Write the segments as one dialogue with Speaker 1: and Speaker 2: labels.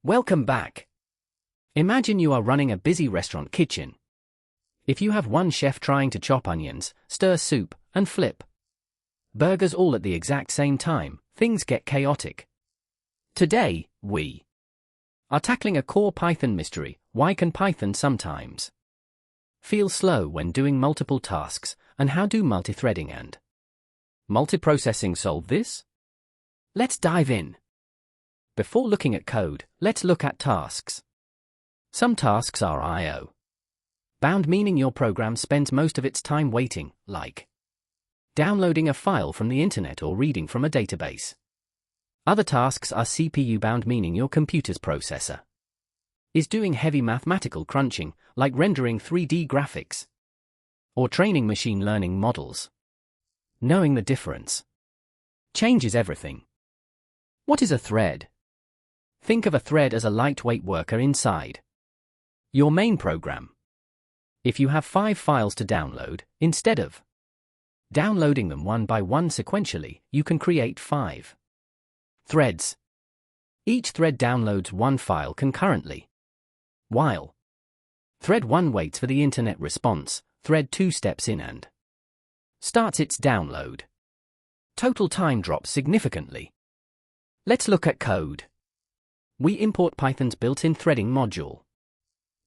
Speaker 1: Welcome back. Imagine you are running a busy restaurant kitchen. If you have one chef trying to chop onions, stir soup, and flip burgers all at the exact same time, things get chaotic. Today, we are tackling a core Python mystery: why can Python sometimes feel slow when doing multiple tasks, and how do multithreading and multiprocessing solve this? Let's dive in. Before looking at code, let's look at tasks. Some tasks are I/O bound, meaning your program spends most of its time waiting, like downloading a file from the internet or reading from a database. Other tasks are CPU bound, meaning your computer's processor is doing heavy mathematical crunching, like rendering 3D graphics or training machine learning models. Knowing the difference changes everything. What is a thread? Think of a thread as a lightweight worker inside your main program. If you have 5 files to download, instead of downloading them one by one sequentially, you can create 5 threads. Each thread downloads one file concurrently. While thread 1 waits for the internet response, thread 2 steps in and starts its download. Total time drops significantly. Let's look at code. We import Python's built-in threading module.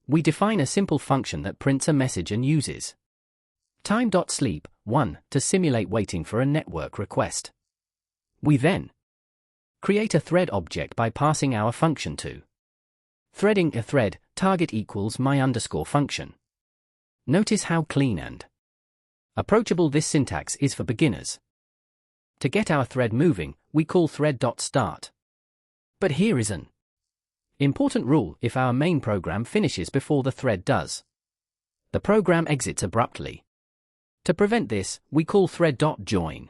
Speaker 1: We define a simple function that prints a message and uses time.sleep1 to simulate waiting for a network request. We then create a thread object by passing our function to threading a thread target equals my_function. Notice how clean and approachable this syntax is for beginners. To get our thread moving, we call thread.start. But here is an important rule: if our main program finishes before the thread does, the program exits abruptly. To prevent this, we call thread.join.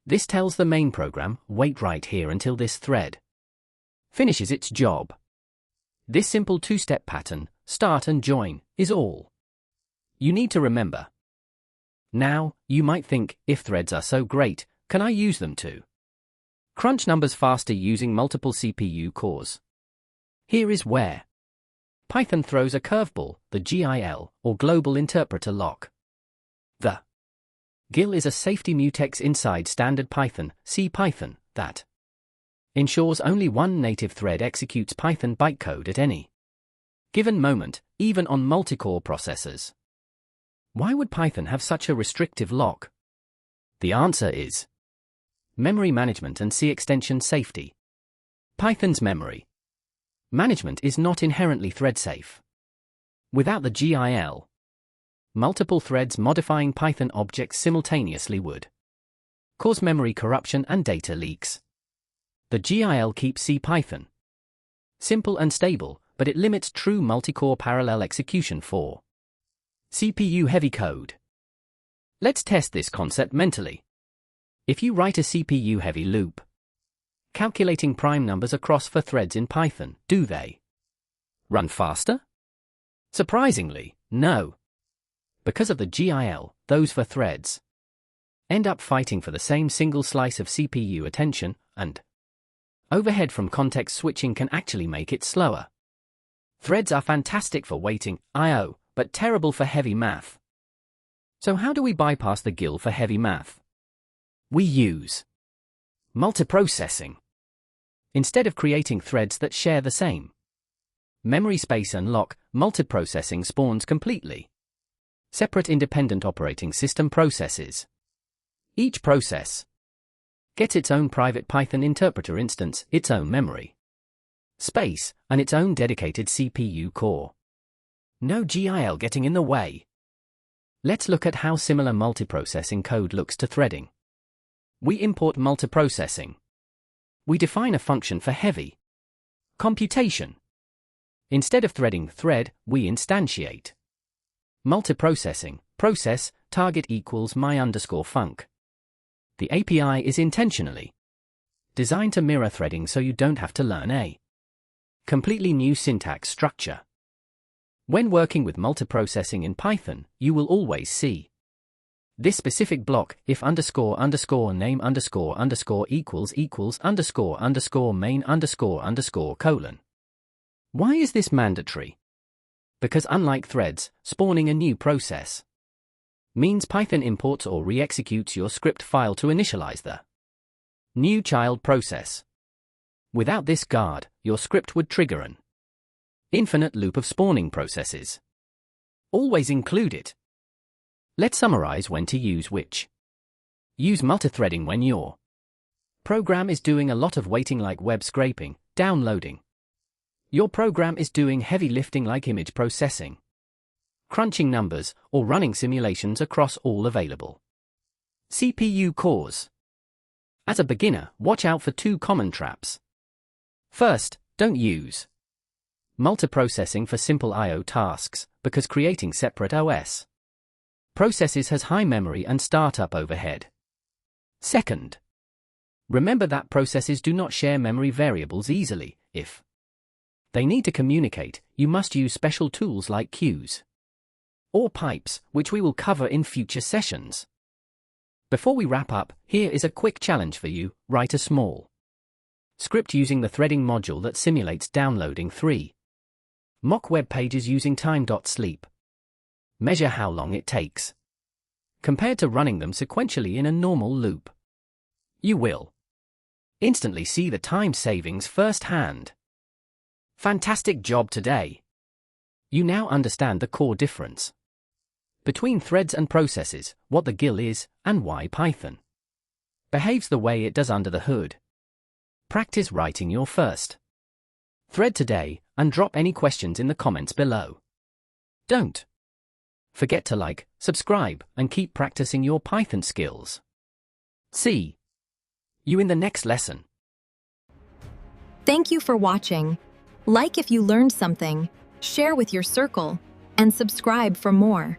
Speaker 1: This tells the main program, wait right here until this thread finishes its job. This simple 2-step pattern, start and join, is all you need to remember. Now, you might think, if threads are so great, can I use them to crunch numbers faster using multiple CPU cores? Here is where Python throws a curveball: the GIL, or Global Interpreter Lock. The GIL is a safety mutex inside standard Python, CPython, that ensures only one native thread executes Python bytecode at any given moment, even on multi-core processors. Why would Python have such a restrictive lock? The answer is memory management and C extension safety. Python's memory management is not inherently thread-safe. Without the GIL, multiple threads modifying Python objects simultaneously would cause memory corruption and data leaks. The GIL keeps CPython simple and stable, but it limits true multi-core parallel execution for CPU-heavy code. Let's test this concept mentally. If you write a CPU-heavy loop calculating prime numbers across 4 threads in Python, do they run faster? Surprisingly, no. Because of the GIL, those 4 threads end up fighting for the same single slice of CPU attention, and overhead from context switching can actually make it slower. Threads are fantastic for waiting, I/O, but terrible for heavy math. So how do we bypass the GIL for heavy math? We use multiprocessing. Instead of creating threads that share the same memory space and lock, multiprocessing spawns completely separate independent operating system processes. Each process gets its own private Python interpreter instance, its own memory space, and its own dedicated CPU core. No GIL getting in the way. Let's look at how similar multiprocessing code looks to threading. We import multiprocessing. We define a function for heavy computation. Instead of threading thread, we instantiate multiprocessing process target equals my_func. The API is intentionally designed to mirror threading so you don't have to learn a completely new syntax structure. When working with multiprocessing in Python, you will always see this specific block: if ___name__ ___ equals ___main__::. Why is this mandatory? Because unlike threads, spawning a new process means Python imports or re-executes your script file to initialize the new child process. Without this guard, your script would trigger an infinite loop of spawning processes. Always include it. Let's summarize when to use which. Use multithreading when your program is doing a lot of waiting like web scraping, downloading. Your program is doing heavy lifting like image processing, crunching numbers, or running simulations across all available CPU cores. As a beginner, watch out for two common traps. First, don't use multiprocessing for simple I/O tasks, because creating separate OS processes has high memory and startup overhead. Second, remember that processes do not share memory variables easily. If they need to communicate, you must use special tools like queues or pipes, which we will cover in future sessions. Before we wrap up, here is a quick challenge for you. Write a small script using the threading module that simulates downloading 3 mock web pages using time.sleep. Measure how long it takes compared to running them sequentially in a normal loop. You will instantly see the time savings firsthand. Fantastic job today! You now understand the core difference between threads and processes, what the GIL is, and why Python behaves the way it does under the hood. Practice writing your first thread today, and drop any questions in the comments below. Don't forget to like, subscribe, and keep practicing your Python skills. See you in the next lesson.
Speaker 2: Thank you for watching. Like if you learned something, share with your circle, and subscribe for more.